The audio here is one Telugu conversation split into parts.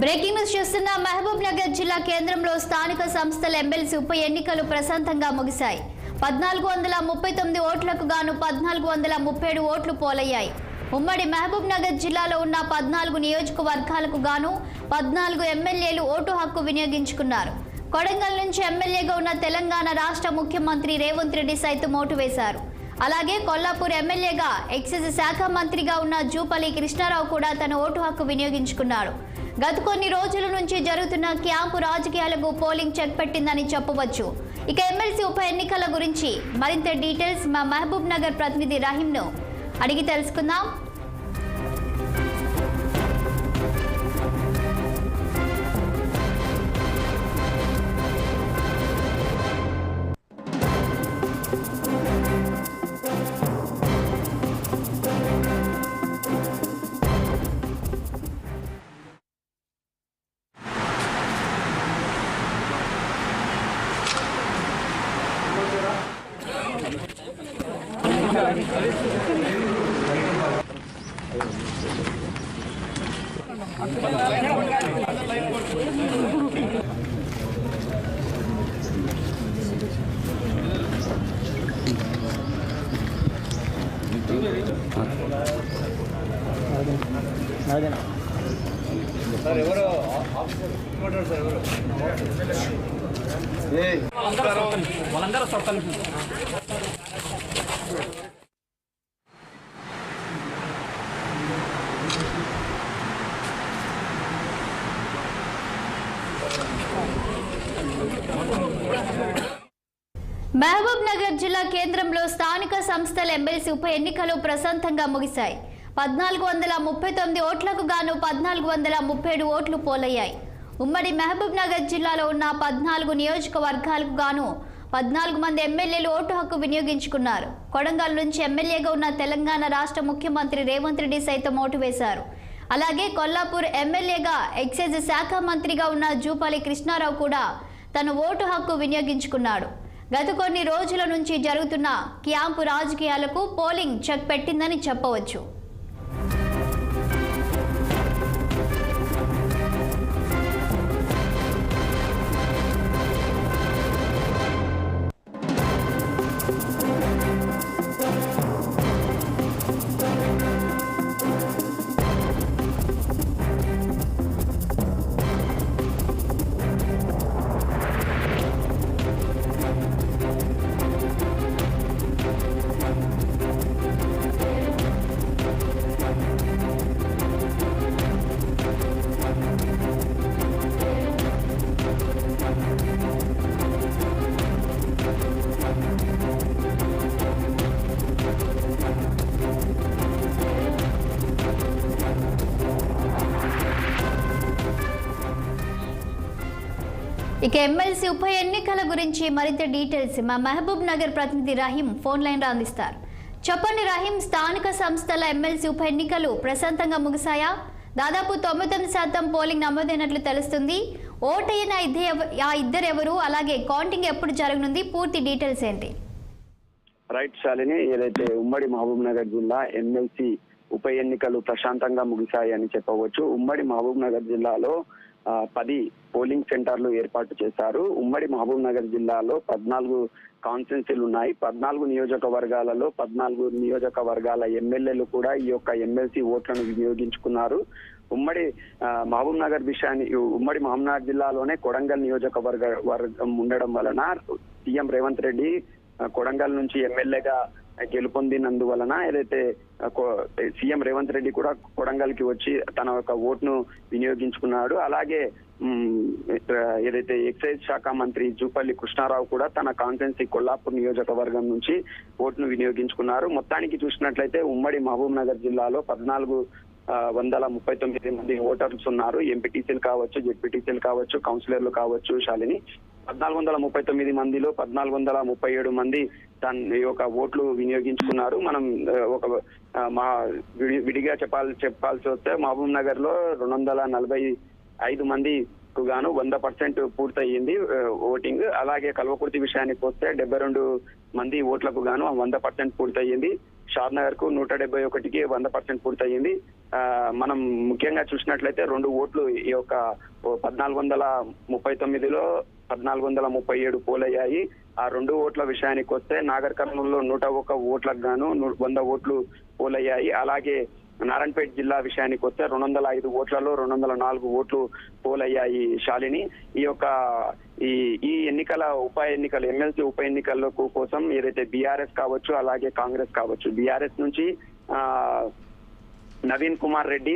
బ్రేకింగ్ న్యూస్ చూస్తున్న మహబూబ్ నగర్ జిల్లా కేంద్రంలో స్థానిక సంస్థల ఎమ్మెల్సీ ఉప ఎన్నికలు ప్రశాంతంగా ముగిశాయి. 1439 ఓట్లకు గాను 1437 ఓట్లు పోలయ్యాయి. ఉమ్మడి మహబూబ్ నగర్ జిల్లాలో ఉన్న 14 నియోజకవర్గాలకు గాను 14 ఎమ్మెల్యేలు ఓటు హక్కు వినియోగించుకున్నారు. కొడంగల్ నుంచి ఎమ్మెల్యేగా ఉన్న తెలంగాణ రాష్ట్ర ముఖ్యమంత్రి రేవంత్ రెడ్డి సైతం ఓటు వేశారు. అలాగే కొల్లాపూర్ ఎమ్మెల్యేగా ఎక్సైజ్ శాఖ మంత్రిగా ఉన్న జూపల్లి కృష్ణారావు కూడా తన ఓటు హక్కు వినియోగించుకున్నాడు. గత కొన్ని రోజుల నుంచి జరుగుతున్న క్యాంపు రాజకీయాలకు పోలింగ్ చెక్ పెట్టిందని చెప్పవచ్చు. ఇక ఎమ్మెల్సీ ఉప ఎన్నికల గురించి మరింత డీటెయిల్స్ మా మహబూబ్ నగర్ ప్రతినిధి రహీంను అడిగి తెలుసుకుందాం. సార్ ఎవరు సార్ ఎవరు వాళ్ళందరూ వస్తారు. మహబూబ్ నగర్ జిల్లా కేంద్రంలో స్థానిక సంస్థల ఎమ్మెల్సీ ఉప ఎన్నికలు ప్రశాంతంగా ముగిశాయి. 1439 ఓట్లకు గాను 1437 ఓట్లు పోలయ్యాయి. ఉమ్మడి మహబూబ్ నగర్ జిల్లాలో ఉన్న 14 నియోజకవర్గాలకు గాను 14 మంది ఎమ్మెల్యేలు ఓటు హక్కు వినియోగించుకున్నారు. కొడంగల్ నుంచి ఎమ్మెల్యేగా ఉన్న తెలంగాణ రాష్ట్ర ముఖ్యమంత్రి రేవంత్ రెడ్డి సైతం ఓటు వేశారు. అలాగే కొల్లాపూర్ ఎమ్మెల్యేగా ఎక్సైజ్ శాఖ మంత్రిగా ఉన్న జూపల్లి కృష్ణారావు కూడా తన ఓటు హక్కు వినియోగించుకున్నాడు. గత కొన్ని రోజుల నుంచి జరుగుతున్న క్యాంపు రాజకీయాలకు పోలింగ్ చెక్ పెట్టిందని చెప్పవచ్చు. ఇక ఎమ్మెల్సీ ఉప ఎన్నికల గురించి మరింత డీటెయిల్స్ మా మహబూబ్ నగర్ ప్రతినిధి రహీం ఫోన్ లైన్ లో అందిస్తారు. చెప్పండి రహీం, స్థానిక సంస్థల ఎమ్మెల్సీ ఉప ఎన్నికలు ప్రశాంతంగా ముగిశాయా? దాదాపు 99% పోలింగ్ నమోదైనట్లు తెలుస్తుంది. ఓటైన ఇద్దరు ఎవరు, అలాగే కౌంటింగ్ ఎప్పుడు జరగనుంది, పూర్తి డీటెయిల్స్ ఏంటి? రైట్ శాలిని, ఏదైతే ఉమ్మడి మహబూబ్ నగర్ జిల్లా ఎమ్మెల్సీ ఉప ఎన్నికలు ప్రశాంతంగా ముగిశాయి అని చెప్పవచ్చు. ఉమ్మడి మహబూబ్ నగర్ జిల్లాలో 10 పోలింగ్ సెంటర్లు ఏర్పాటు చేశారు. ఉమ్మడి మహబూబ్ నగర్ జిల్లాలో 14 కాన్స్టిట్యున్సీలు ఉన్నాయి. 14 నియోజకవర్గాలలో 14 నియోజకవర్గాల ఎమ్మెల్యేలు కూడా ఈ యొక్క ఎమ్మెల్సీ ఓట్లను వినియోగించుకున్నారు. ఉమ్మడి మహబూబ్ నగర్ ఉమ్మడి మహబూబ్ నగర్ జిల్లాలోనే కొడంగల్ నియోజకవర్గం ఉండడం వలన సీఎం రేవంత్ రెడ్డి కొడంగల్ నుంచి ఎమ్మెల్యేగా గెలుపొందినందువలన ఏదైతే సీఎం రేవంత్ రెడ్డి కూడా కొడంగల్ కి వచ్చి తన యొక్క ఓటును వినియోగించుకున్నాడు. అలాగే ఏదైతే ఎక్సైజ్ శాఖ మంత్రి జూపల్లి కృష్ణారావు కూడా తన కాన్స్టిట్యున్సీ కొల్లాపూర్ నియోజకవర్గం నుంచి ఓటును వినియోగించుకున్నారు. మొత్తానికి చూసినట్లయితే ఉమ్మడి మహబూబ్ నగర్ జిల్లాలో 1439 మంది ఓటర్స్ ఉన్నారు. ఎంపీటీసీలు కావచ్చు, జెడ్పీటీసీలు కావచ్చు, కౌన్సిలర్లు కావచ్చు. శాలిని 1439 మందిలో 1437 మంది తన యొక్క ఓట్లు వినియోగించుకున్నారు. మనం ఒక విడిగా చెప్పాల్సి వస్తే మహబూబ్ నగర్ లో 245 మందికి గాను 100% పూర్తయింది ఓటింగ్. అలాగే కల్వకుర్తి విషయానికి వస్తే 72 మంది ఓట్లకు గాను 100% పూర్తయింది. షాద్నగర్ కు 171కి 100% పూర్తయింది. మనం ముఖ్యంగా చూసినట్లయితే 2 ఓట్లు ఈ యొక్క 1439లో 1437 పోలయ్యాయి. ఆ 2 ఓట్ల విషయానికి వస్తే నాగర్ కర్నూలులో 101 ఓట్లకు గాను 100 ఓట్లు పోలయ్యాయి. అలాగే నారాయణపేట జిల్లా విషయానికి వస్తే 205 ఓట్లలో 204 ఓట్లు పోలయ్యాయి. శాలిని ఈ ఎన్నికల ఉప ఎన్నికలు ఎమ్మెల్సీ ఉప ఎన్నికలకు కోసం ఏదైతే బీఆర్ఎస్ కావచ్చు అలాగే కాంగ్రెస్ కావచ్చు, బీఆర్ఎస్ నుంచి నవీన్ కుమార్ రెడ్డి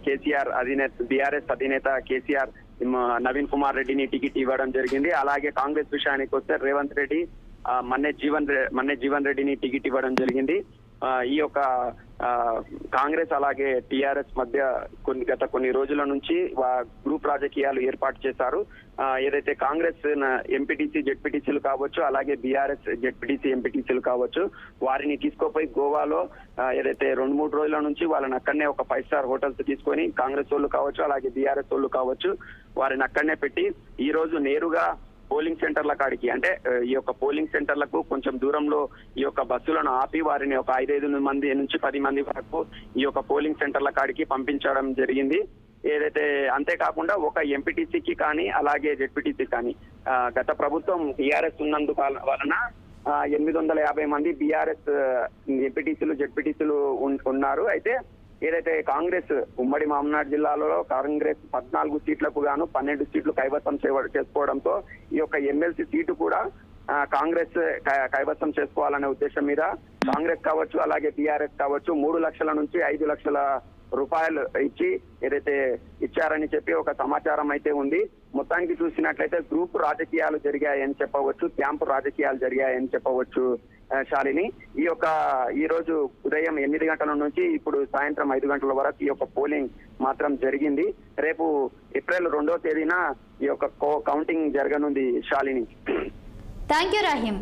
కేసీఆర్ అధినేత బీఆర్ఎస్ అధినేత కేసీఆర్ నవీన్ కుమార్ రెడ్డిని టికెట్ ఇవ్వడం జరిగింది. అలాగే కాంగ్రెస్ విషయానికి వస్తే రేవంత్ రెడ్డి మన్నే జీవన్ రెడ్డిని టికెట్ ఇవ్వడం జరిగింది. ఈ యొక్క కాంగ్రెస్ అలాగే టీఆర్ఎస్ మధ్య గత కొన్ని రోజుల నుంచి గ్రూప్ రాజకీయాలు ఏర్పాటు చేశారు. ఏదైతే కాంగ్రెస్ ఎంపీటీసీ జెడ్పీటీసీలు కావచ్చు అలాగే బీఆర్ఎస్ జెడ్పీటీసీ ఎంపీటీసీలు కావచ్చు, వారిని తీసుకుపోయి గోవాలో ఏదైతే 2-3 రోజుల నుంచి వాళ్ళని అక్కడనే ఒక 5 స్టార్ హోటల్స్ తీసుకొని కాంగ్రెస్ వాళ్ళు కావచ్చు అలాగే బీఆర్ఎస్ వాళ్ళు కావచ్చు వారిని అక్కడనే పెట్టి ఈ రోజు నేరుగా పోలింగ్ సెంటర్ల కాడికి, అంటే ఈ యొక్క పోలింగ్ సెంటర్లకు కొంచెం దూరంలో ఈ యొక్క బస్సులను ఆపి వారిని ఒక 5 మంది నుంచి 10 మంది వరకు ఈ యొక్క పోలింగ్ సెంటర్ల కాడికి పంపించడం జరిగింది. ఏదైతే అంతేకాకుండా ఒక ఎంపీటీసీకి కానీ అలాగే జెడ్పీటీసీ కానీ గత ప్రభుత్వం టీఆర్ఎస్ ఉన్నందుకు వలన 850 మంది బీఆర్ఎస్ ఎంపీటీసీలు జెడ్పీటీసీలు ఉన్నారు. అయితే ఏదైతే కాంగ్రెస్ ఉమ్మడి మహబూబ్నగర్ జిల్లాలో కాంగ్రెస్ 14 సీట్లకు గాను 12 సీట్లు కైవసం చేసుకోవడంతో ఈ యొక్క ఎమ్మెల్సీ సీటు కూడా కాంగ్రెస్ కైవసం చేసుకోవాలనే ఉద్దేశం మీద కాంగ్రెస్ కావచ్చు అలాగే బీఆర్ఎస్ కావచ్చు 3 లక్షల నుంచి 5 లక్షల రూపాయలు ఇచ్చి ఏదైతే ఇచ్చారని చెప్పి ఒక సమాచారం అయితే ఉంది. మొత్తానికి చూసినట్లయితే గ్రూప్ రాజకీయాలు జరిగాయని చెప్పవచ్చు, క్యాంపు రాజకీయాలు జరిగాయని చెప్పవచ్చు. శాలిని ఈ రోజు ఉదయం 8 గంటల నుంచి ఇప్పుడు సాయంత్రం 5 గంటల వరకు ఈ యొక్క పోలింగ్ మాత్రం జరిగింది. రేపు ఏప్రిల్ 2వ తేదీన ఈ యొక్క కౌంటింగ్ జరగనుంది. Shalini, thank you Rahim.